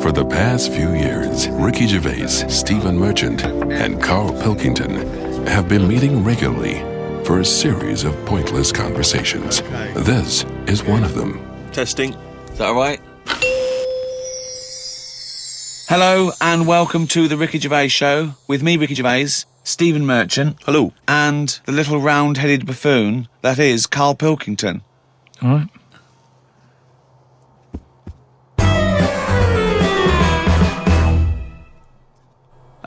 For the past few years, Ricky Gervais, Stephen Merchant, and Carl Pilkington have been meeting regularly for a series of pointless conversations. This is one of them. Testing. Is that all right? Hello and welcome to the Ricky Gervais Show with me, Ricky Gervais, Stephen Merchant. Hello. And the little round-headed buffoon that is Carl Pilkington. All right.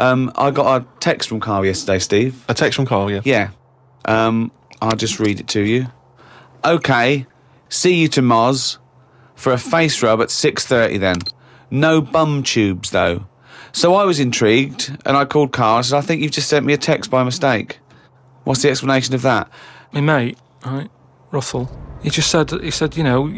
I got a text from Carl yesterday, Steve. A text from Carl, yeah. Yeah. I'll just read it to you. Okay, see you to Moz for a face rub at 6:30 then. No bum tubes, though. So I was intrigued, and I called Carl and said, I think you've just sent me a text by mistake. What's the explanation of that? My mate, right, Russell, he said, you know,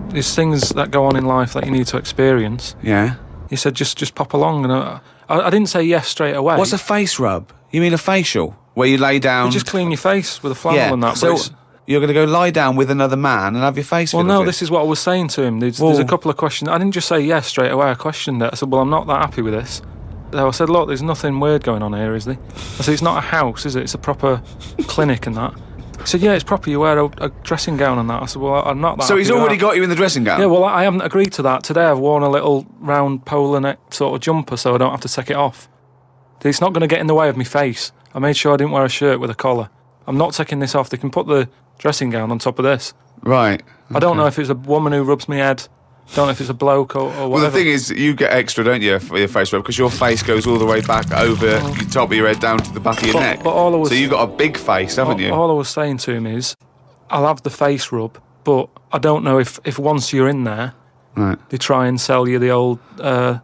there's things that go on in life that you need to experience. Yeah? He said, just pop along, and I didn't say yes straight away. What's a face rub? You mean a facial? Where you lay down... You just clean your face with a flannel and that. So you're going to go lie down with another man and have your face Well, no, this is what I was saying to him. There's a couple of questions. I didn't just say yes straight away. I questioned it. I said, well, I'm not that happy with this. So I said, look, there's nothing weird going on here, is there? I said, it's not a house, is it? It's a proper clinic and that. He said, yeah, it's proper. You wear a dressing gown and that. I said, well, I'm not that So he's happy with already that. got you in the dressing gown? Yeah, well, I haven't agreed to that. Today I've worn a little round polar neck sort of jumper so I don't have to take it off. It's not going to get in the way of my face. I made sure I didn't wear a shirt with a collar. I'm not taking this off. They can put the dressing gown on top of this. Right. Okay. I don't know if it's a woman who rubs my head. Don't know if it's a bloke or whatever. Well, the thing is, you get extra, don't you, for your face rub, because your face goes all the way back over the top of your head down to the back of your neck. But all I was, so you've got a big face, haven't you? All I was saying to him is, I'll have the face rub, but I don't know if once you're in there, right, they try and sell you the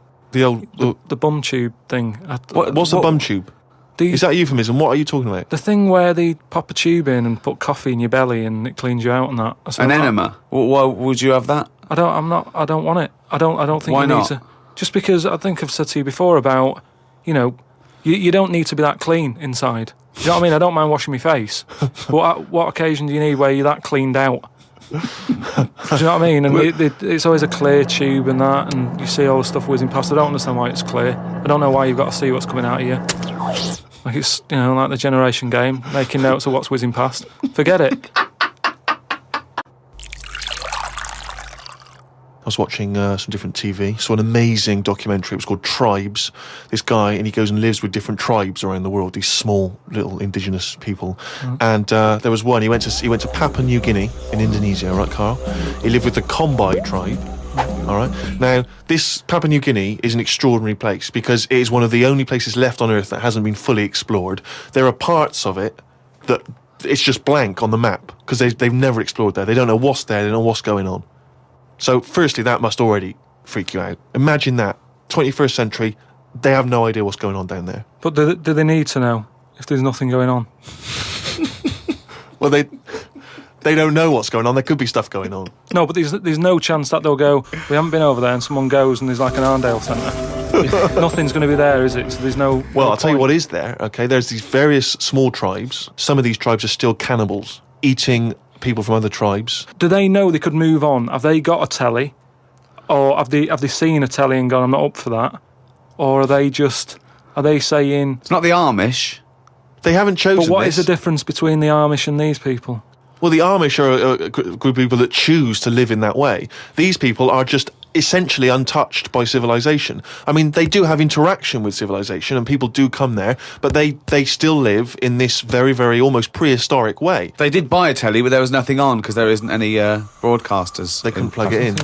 bum tube thing. What's the bum tube? Is that a euphemism? What are you talking about? The thing where they pop a tube in and put coffee in your belly and it cleans you out and that. An enema? Why would you have that? I don't want it. I don't think Why you not? need to. Just because I think I've said to you before about, you know, you don't need to be that clean inside. Do you know what I mean? I don't mind washing my face. But what occasion do you need where you're that cleaned out? Do you know what I mean? And it's always a clear tube and that, and you see all the stuff whizzing past. I don't understand why it's clear. I don't know why you've got to see what's coming out of you. Like it's, you know, like the generation game, making notes of what's whizzing past. Forget it. I was watching some different TV, saw an amazing documentary. It was called Tribes. This guy, and he goes and lives with different tribes around the world, these small little indigenous people. And there was one, he went to Papua New Guinea in Indonesia, right, Carl? He lived with the Kombai tribe. All right. Now, this Papua New Guinea is an extraordinary place because it is one of the only places left on Earth that hasn't been fully explored. There are parts of it that it's just blank on the map because they've never explored there. They don't know what's there. They don't know what's going on. So, firstly, that must already freak you out. Imagine that. 21st century, they have no idea what's going on down there. But do they need to know if there's nothing going on? Well, they don't know what's going on. There could be stuff going on. No, but there's no chance that they'll go, we haven't been over there, and someone goes and there's like an Arndale centre. Nothing's going to be there, is it? So there's no... Well, no I'll tell you point. what is there, okay? There's these various small tribes. Some of these tribes are still cannibals, eating people from other tribes. Do they know they could move on? Have they got a telly? Or have they seen a telly and gone, I'm not up for that? Or are they saying... It's not the Amish. They haven't chosen But what this. is the difference between the Amish and these people? Well, the Amish are a group of people that choose to live in that way. These people are just essentially untouched by civilization. I mean, they do have interaction with civilization and people do come there, but they still live in this very, very almost prehistoric way. They did buy a telly, but there was nothing on because there isn't any broadcasters. They couldn't plug it in.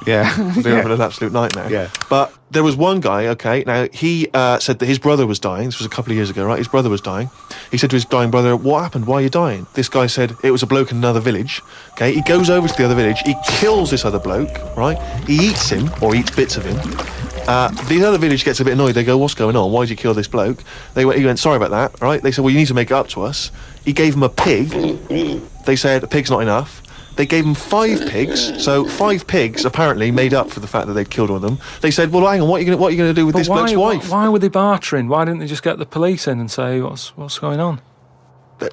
Yeah. They're having an absolute nightmare. Yeah. But there was one guy, okay, now he said that his brother was dying. This was a couple of years ago, right? His brother was dying. He said to his dying brother, what happened? Why are you dying? This guy said, it was a bloke in another village. Okay, he goes over to the other village. He kills this other bloke, right? He eats him, or eats bits of him. The other village gets a bit annoyed. They go, what's going on? Why did you kill this bloke? He went, sorry about that, right? They said, well, you need to make it up to us. He gave him a pig. They said, a pig's not enough. They gave him 5 pigs, so 5 pigs apparently made up for the fact that they'd killed one of them. They said, well, hang on, what are you going to do with this bloke's wife? Why were they bartering? Why didn't they just get the police in and say, what's going on?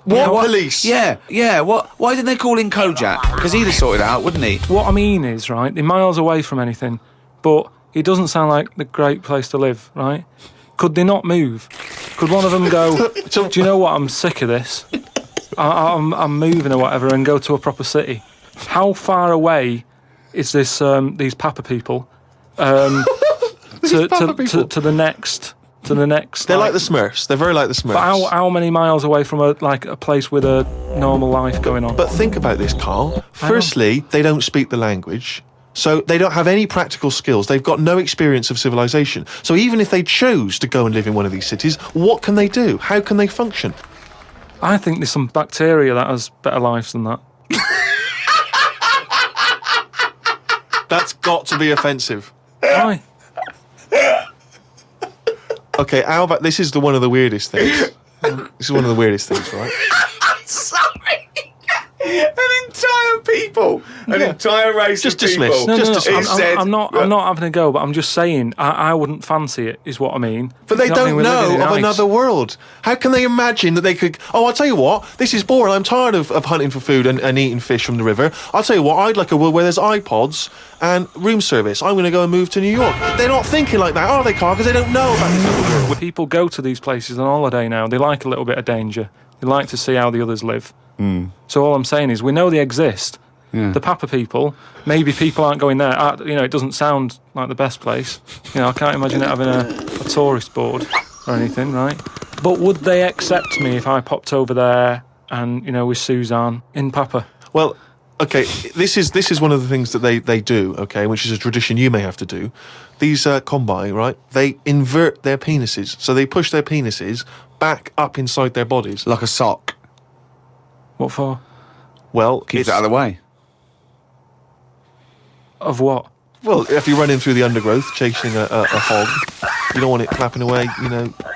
What police? Yeah. Why didn't they call in Kojak? Because he'd have sorted it out, wouldn't he? What I mean is, right, they're miles away from anything, but It doesn't sound like the great place to live, right? Could they not move? Could one of them go, do you know what, I'm sick of this. I'm moving or whatever, and go to a proper city. How far away is this? These Papa people to the next. They're like the Smurfs. They're very like the Smurfs. But how many miles away from a place with a normal life going on? But think about this, Carl. Firstly, they don't speak the language, so they don't have any practical skills. They've got no experience of civilization. So even if they chose to go and live in one of these cities, what can they do? How can they function? I think there's some bacteria that has better lives than that. That's got to be offensive. Why? Okay, how about this? Is one of the weirdest things. This is one of the weirdest things, right? Sorry. An entire people, an entire race Just of people. dismiss. No, Just dismiss. I'm not having a go, but I'm just saying I wouldn't fancy it, is what I mean. But they You know what I don't mean? We're living know in of ice. another world. How can they imagine that they could... Oh, I'll tell you what, this is boring. I'm tired of hunting for food and eating fish from the river. I'll tell you what, I'd like a world where there's iPods and room service. I'm going to go and move to New York. They're not thinking like that, are they, Carl? Because they don't know about this other world. People go to these places on holiday now. They like a little bit of danger. They like to see how the others live. So all I'm saying is we know they exist. The Papa people, maybe people aren't going there. It doesn't sound like the best place. I can't imagine it having a tourist board or anything, right? But would they accept me if I popped over there and, with Suzanne in Papa? Well, okay, this is one of the things that they do, okay, which is a tradition you may have to do. These Kombai, right, they invert their penises. So they push their penises back up inside their bodies. Like a sock. What for? Well, Keep it out of the way. Of what? Well, if you're running through the undergrowth chasing a hog, you don't want it flapping away,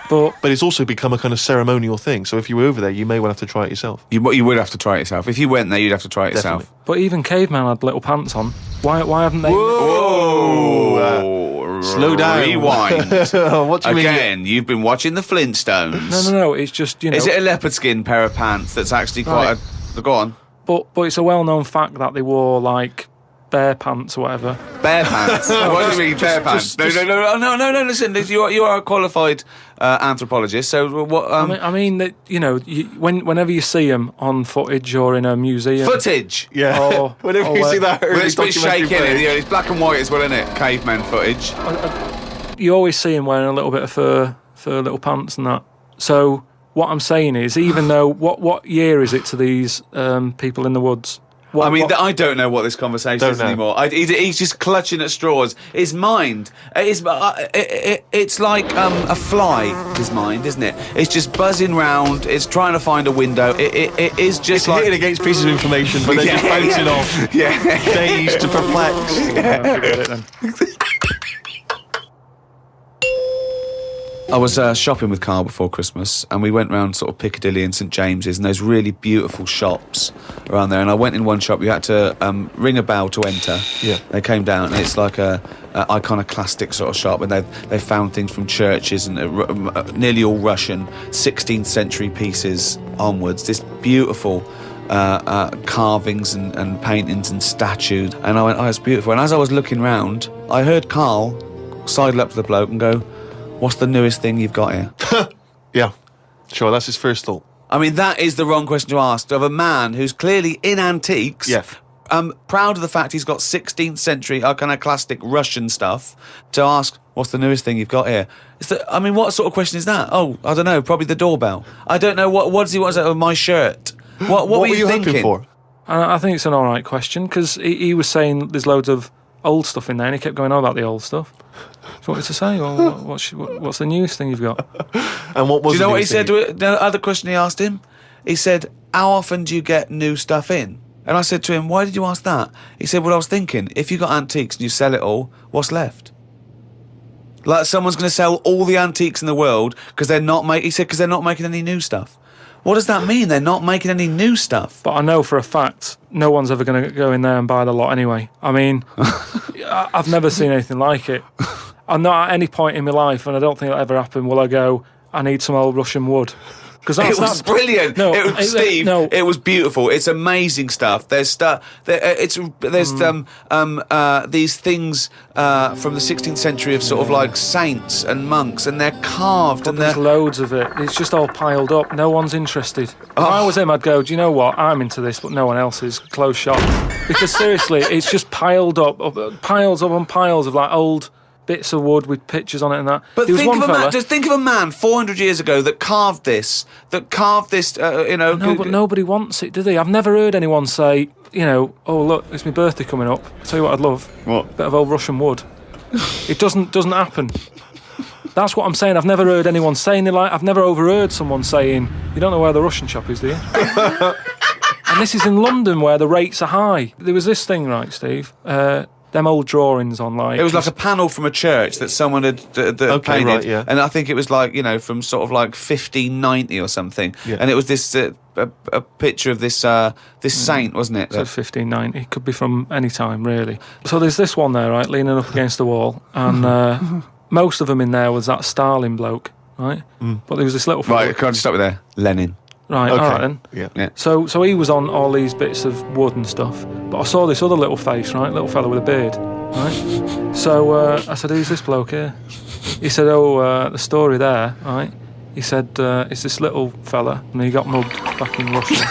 But it's also become a kind of ceremonial thing. So if you were over there, you may well have to try it yourself. You would have to try it yourself. If you went there, you'd have to try it Definitely. yourself. But even caveman had little pants on. Why haven't they? Whoa! Slow down. Rewind. What do you mean? Again, you've been watching the Flintstones. No. It's just Is it a leopard skin pair of pants that's actually quite a... Go on. But it's a well-known fact that they wore like bear pants or whatever. Bare pants. What do you mean, bare pants? No. Listen, you are a qualified anthropologist. So what? I mean that whenever you see them on footage or in a museum, footage. Yeah. Or- Whenever or you see what- that early Well, it's a bit documentary shaky, footage. it's black and white as well, isn't it? Caveman footage. you always see them wearing a little bit of fur little pants and that. So what I'm saying is, even though what year is it to these people in the woods? I don't know what this conversation is anymore. He's just clutching at straws. His mind, it's like a fly. His mind, isn't it? It's just buzzing round. It's trying to find a window. It is just It's like hitting against pieces of information, but then just bouncing off. Yeah. Dazed to perplexed. Forget it then. I was shopping with Carl before Christmas, and we went round sort of Piccadilly and St James's, and there's really beautiful shops around there. And I went in one shop. You had to ring a bell to enter. Yeah. They came down, and it's like a iconoclastic sort of shop, and they found things from churches and nearly all Russian 16th century pieces onwards. This beautiful carvings and paintings and statues. And I went, oh, it's beautiful. And as I was looking round, I heard Carl sidle up to the bloke and go, what's the newest thing you've got here? Yeah, sure, that's his first thought. I mean, that is the wrong question to ask of a man who's clearly in antiques. Yeah. Proud of the fact he's got 16th century iconoclastic Russian stuff, to ask, what's the newest thing you've got here? What sort of question is that? Oh, I don't know, probably the doorbell. I don't know, what does he want to say? Oh, my shirt. What were you thinking? hoping for? I think it's an all right question, because he was saying there's loads of old stuff in there, and he kept going on about the old stuff. So what was to say? Well, what's the newest thing you've got? And what was? Do you know what he newest said? thing? The other question he asked him? He said, how often do you get new stuff in? And I said to him, why did you ask that? He said, well, I was thinking, if you got antiques and you sell it all, what's left? Like someone's going to sell all the antiques in the world because they're not making any new stuff. What does that mean? They're not making any new stuff. But I know for a fact no one's ever going to go in there and buy the lot anyway. I mean, I've never seen anything like it. I'm not at any point in my life, and I don't think it'll ever happen, will I go, I need some old Russian wood. Because It was brilliant. No, it was, Steve. no. It was beautiful. It's amazing stuff. There's stuff. There's these things from the 16th century of sort of like saints and monks, and they're carved But and there's they're. loads of it. It's just all piled up. No one's interested. If Oh. I was him, I'd go, do you know what? I'm into this, but no one else is. Close shop. Because seriously, it's just piled up, piles on piles of like old bits of wood with pictures on it and that. But There was think one of a fella, man. Just think of a man 400 years ago that carved this. No, but nobody wants it, do they? I've never heard anyone say, oh look, it's my birthday coming up. I'll tell you what I'd love. What? Bit of old Russian wood. It doesn't happen. That's what I'm saying. I've never heard anyone saying it. Like, I've never overheard someone saying, you don't know where the Russian shop is, do you? And this is in London where the rates are high. There was this thing, right, Steve? Them old drawings on like... It was like a panel from a church that someone had painted, right, yeah. and I think it was like from sort of like 1590 or something. Yeah. And it was this a picture of this saint, wasn't it? So 1590. It could be from any time, really. So there's this one there, right, leaning up against the wall, and most of them in there was that Stalin bloke, right? But there was this little fella. Right, can I just stop you there? Lenin. Right, Okay. all right then. Yeah. So he was on all these bits of wood and stuff, but I saw this other little face, right, little fella with a beard, right? So I said, who's this bloke here? He said, the story there, right? He said, it's this little fella, and he got mugged back in Russia.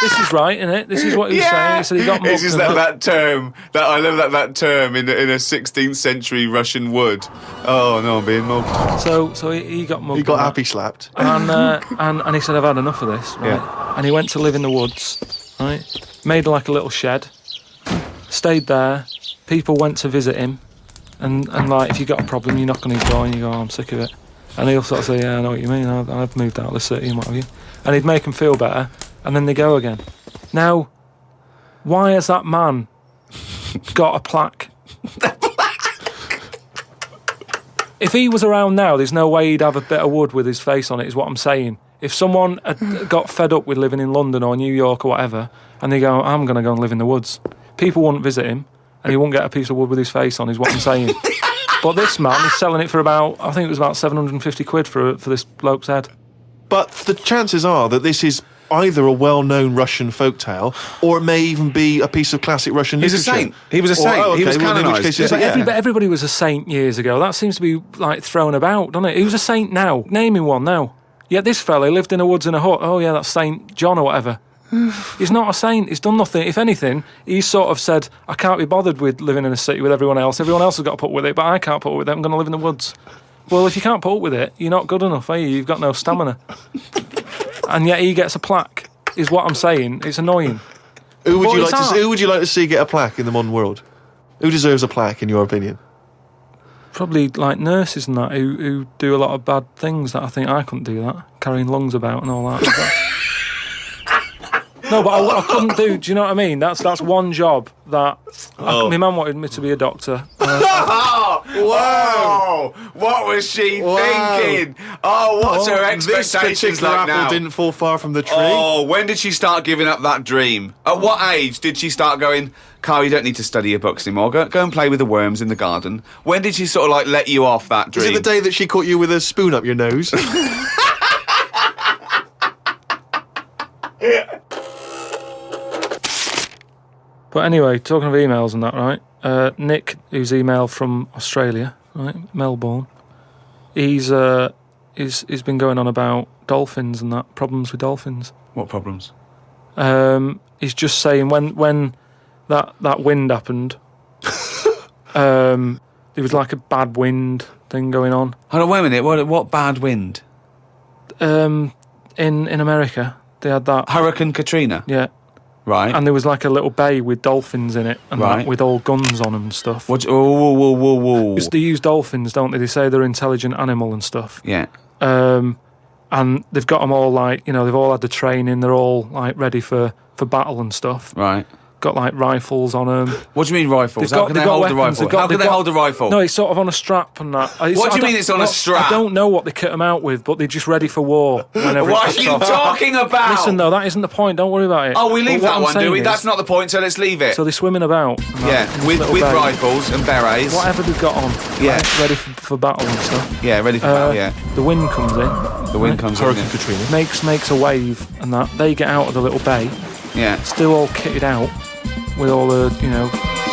This is right, isn't it? This is what he was saying. He said he got mugged. It's just that term, that I love that term in a 16th century Russian wood. Oh no, I'm being mugged. So he got mugged. He got and happy slapped. and he said, I've had enough of this, right? Yeah. And he went to live in the woods, right? Made like a little shed, stayed there. People went to visit him, and like, if you got a problem, you knock on his door and you go, I'm sick of it. And he'll sort of say, yeah, I know what you mean, I've moved out of the city and what have you. And he'd make them feel better, and then they go again. Now, why has that man got a plaque? If he was around now, there's no way he'd have a bit of wood with his face on it, is what I'm saying. If someone had got fed up with living in London or New York or whatever, and they go, I'm going to go and live in the woods, people wouldn't visit him, and he wouldn't get a piece of wood with his face on, is what I'm saying. But this man is selling it for about, I think it was about 750 quid for this bloke's head. But the chances are that this is either a well-known Russian folktale, or it may even be a piece of classic Russian He's a literature. saint. He was a saint. Oh, okay. He was Well, in which canonised. case it's Yeah. like, Everybody was a saint years ago. That seems to be like thrown about, doesn't it? Who's a saint now? Name him one now. Yet this fella lived in the woods in a hut. Oh yeah, that's Saint John or whatever. He's not a saint. He's done nothing. If anything, he's sort of said, I can't be bothered with living in a city with everyone else. Everyone else has got to put up with it, but I can't put up with it. I'm going to live in the woods. Well, if you can't put up with it, you're not good enough, are you? You've got no stamina. And yet he gets a plaque, is what I'm saying. It's annoying. Who would Well, you it's like to art. see, who would you like to see get a plaque in the modern world? Who deserves a plaque, in your opinion? Probably like nurses and that who do a lot of bad things that I think I couldn't do that, carrying lungs about and all that. No, but I couldn't do. Do you know what I mean? That's one job that my mum wanted me to be a doctor. Whoa! What was she thinking? Oh, what's her This expectations particular like apple now? didn't fall far from the tree. Oh, when did she start giving up that dream? At what age did she start going, Carl, you don't need to study your books anymore. Go and play with the worms in the garden. When did she sort of like let you off that Is dream? it the day that she caught you with a spoon up your nose? But anyway, talking of emails and that, right? Nick, who's emailed from Australia, right, Melbourne, he's been going on about dolphins and that, problems with dolphins. What problems? He's just saying when that wind happened, there was like a bad wind thing going on. Hold on, wait a minute. What bad wind? In America, they had that. Hurricane Katrina. Yeah. Right. And there was like a little bay with dolphins in it, and Right. that, with all guns on them and stuff. What? Whoa. They use dolphins, don't they? They say they're an intelligent animal and stuff. Yeah. And they've got them all like, they've all had the training. They're all like ready for battle and stuff. Right. Got like rifles on them. What do you mean rifles? They've How can they've they got hold a weapons. rifle? How can they hold a rifle? No, it's sort of on a strap and that. What do you mean it's on a strap? I don't know what they kit them out with, but they're just ready for war. Whenever What it are kicks you off. talking about? Listen, though, that isn't the point. Don't worry about it. Oh, we But leave what that I'm one, do saying we? is- That's not the point, so let's leave it. So they're swimming about. and that, Yeah, in this with little bay. rifles and berets. Whatever they've got on. Yeah. Right, ready for battle and stuff. Yeah, ready for battle, yeah. The wind comes in. The wind comes in. Hurricane Yeah. Katrina. makes a wave, and that they get out of the little bay, Yeah. still all kitted out with all the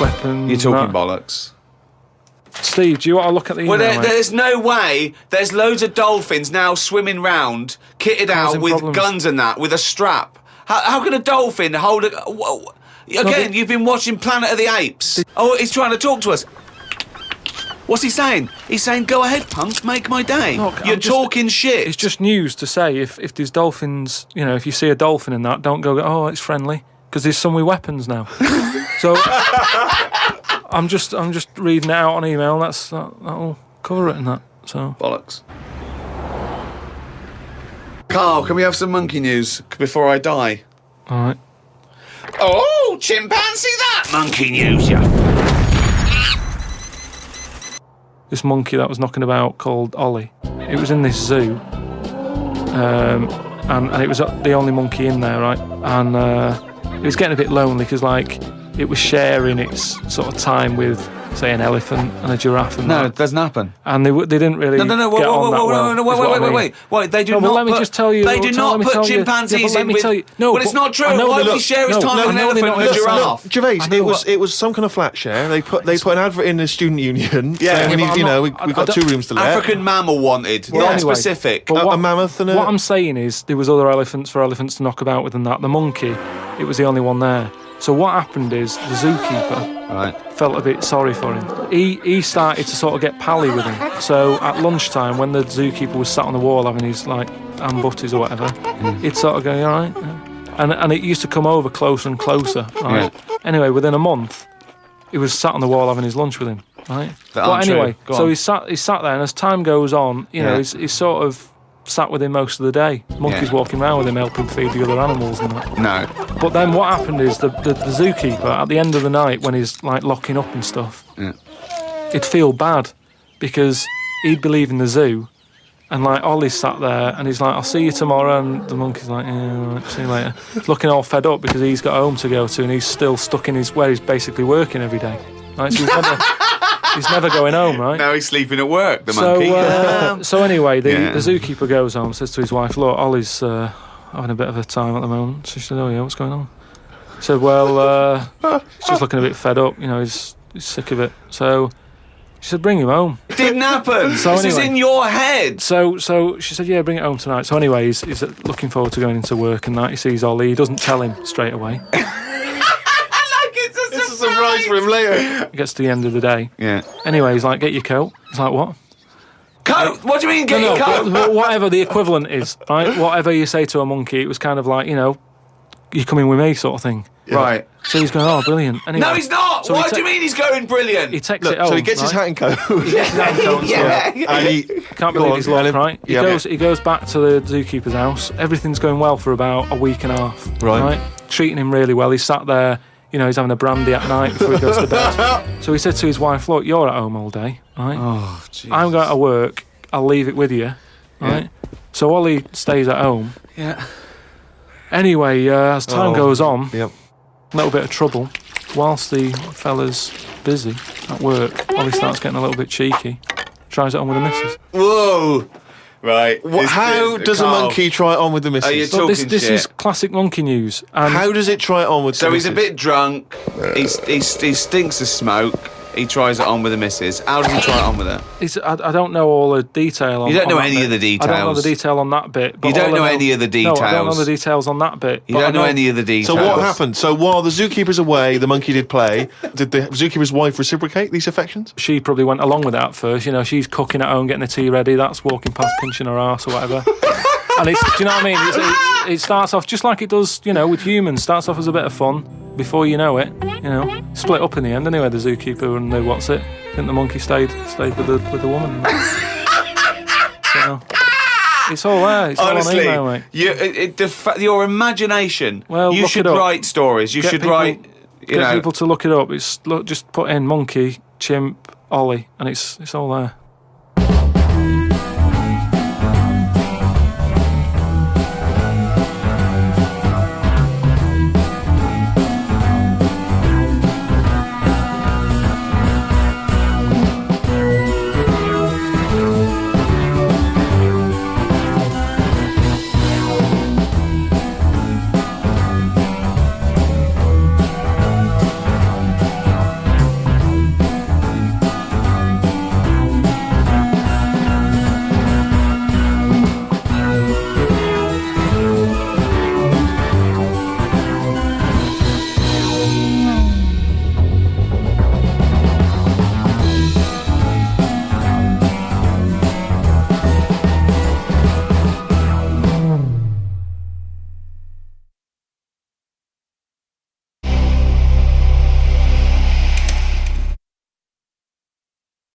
weapons. You're talking and that. bollocks. Steve, do you want to look at the email? Well, mate? there's no way. There's loads of dolphins now swimming round, kitted out Causing with problems. guns and that, with a strap. How can a dolphin hold a... Whoa. Again, you've been watching Planet of the Apes. Oh, he's trying to talk to us. What's he saying? He's saying, go ahead, punk, make my day. Look, You're I'm just- talking shit. It's just news to say if there's dolphins, if you see a dolphin in that, don't go, oh, it's friendly, because there's some with weapons now. So I'm just reading it out on email. That'll cover it and that. So Bollocks. Carl, can we have some monkey news before I die? all right. Oh, chimpanzee that! Monkey news, yeah. This monkey that was knocking about called Ollie. It was in this zoo, and it was the only monkey in there, right? And it was getting a bit lonely because it was sharing its sort of time with, say, an elephant and a giraffe and No, that. it doesn't happen. And they didn't really No, get on that well. Wait, they do No, but not let me put, just tell you. They do not put chimpanzees in with... No, well, it's but not true. I know Why they would he don't- share his no, time no, with an I know elephant they're and a not- giraffe? Gervais, I know it was some kind of flat share. They put an advert in the student union. Yeah. saying Yeah, we but need, I'm we not- got I 2 rooms to let. African mammal wanted, Well, not anyway, specific. but a mammoth and What I'm saying is there was other elephants for elephants to knock about with than that. The monkey, it was the only one there. So what happened is the zookeeper Right. felt a bit sorry for him. He started to sort of get pally with him. So at lunchtime, when the zookeeper was sat on the wall having his ham butties or whatever, he'd sort of go, "You all right?" And it used to come over closer and closer. Right. Anyway, within a month, he was sat on the wall having his lunch with him. Right. That But aren't true. anyway, Go so on. he sat there, and as time goes on, Yeah. he's sort of sat with him most of the day. Monkeys Yeah. walking around with him, helping feed the other animals and that. No. But then what happened is the zookeeper, at the end of the night, when he's locking up and stuff, Yeah. he'd feel bad because he'd be leaving the zoo, and Ollie's sat there, and he's like, "I'll see you tomorrow," and the monkey's like, "Yeah, all right, see you later." He's looking all fed up because he's got home to go to, and he's still stuck in where he's basically working every day. Right, so he's never going home, right? Now he's sleeping at work, the monkey. So anyway, the Yeah. zookeeper goes home, says to his wife, "Look, Ollie's having a bit of a time at the moment." So she said, "Oh yeah, what's going on?" He said, "Well, he's just looking a bit fed up. He's sick of it." So she said, "Bring him home." It didn't happen. So this is anyway. in your head. So she said, "Yeah, bring it home tonight." So anyway, he's looking forward to going into work, and that he sees Ollie. He doesn't tell him straight away. It's a surprise for him later. He gets to the end of the day. Yeah. Anyway, he's like, "Get your coat." He's like, "What?" Coat? What do you mean, get your coat? but whatever the equivalent is, right? Whatever you say to a monkey, it was kind of like, you're coming with me sort of thing. Right. So he's going, "Oh, brilliant." Anyway, No, he's not. So Why he do you mean he's going brilliant? He takes Look, it home. so he gets his right? hat and coat. yeah. And he Can't Go believe on, his luck, Ellen. right? He Yeah. goes back to the zookeeper's house. Everything's going well for about a week and a half. Right. Treating him really well. He's sat there, he's having a brandy at night before he goes to bed. So he said to his wife, "Look, you're at home all day, right? Oh, jeez. I'm going to work. I'll leave it with you, right?" So Ollie stays at home. Yeah. Anyway, as time goes on, Yep. a little bit of trouble. Whilst the fella's busy at work, Ollie starts getting a little bit cheeky. Tries it on with the missus. Whoa. Right. How does a Carl, monkey try it on with the missus? Are you But this talking shit? is classic monkey news. And How does it try it on with So the he's a missus? bit drunk. He stinks of smoke. He tries it on with the missus. How does he try it on with her? I don't know all the detail on You don't know on that any bit. of the I don't know the details. detail on that bit. But You don't all I know any of the No, I don't know details. the details on that bit. You but I don't know any of the details. So what happened? So while the zookeeper's away, the monkey did play. Did the zookeeper's wife reciprocate these affections? She probably went along with it at first. She's cooking at home, getting the tea ready. That's walking past, pinching her arse or whatever. And do you know what I mean? It starts off just like it does, with humans. Starts off as a bit of fun. Before you know it, split up in the end. Anyway, the zookeeper and the what's it? I think the monkey stayed with the woman. So, it's all there. It's Honestly, all on email, mate. your imagination. Well, you look should it up. write stories. You Get should people- write. Get people to look it up. Just put in monkey, chimp, Ollie, and it's all there.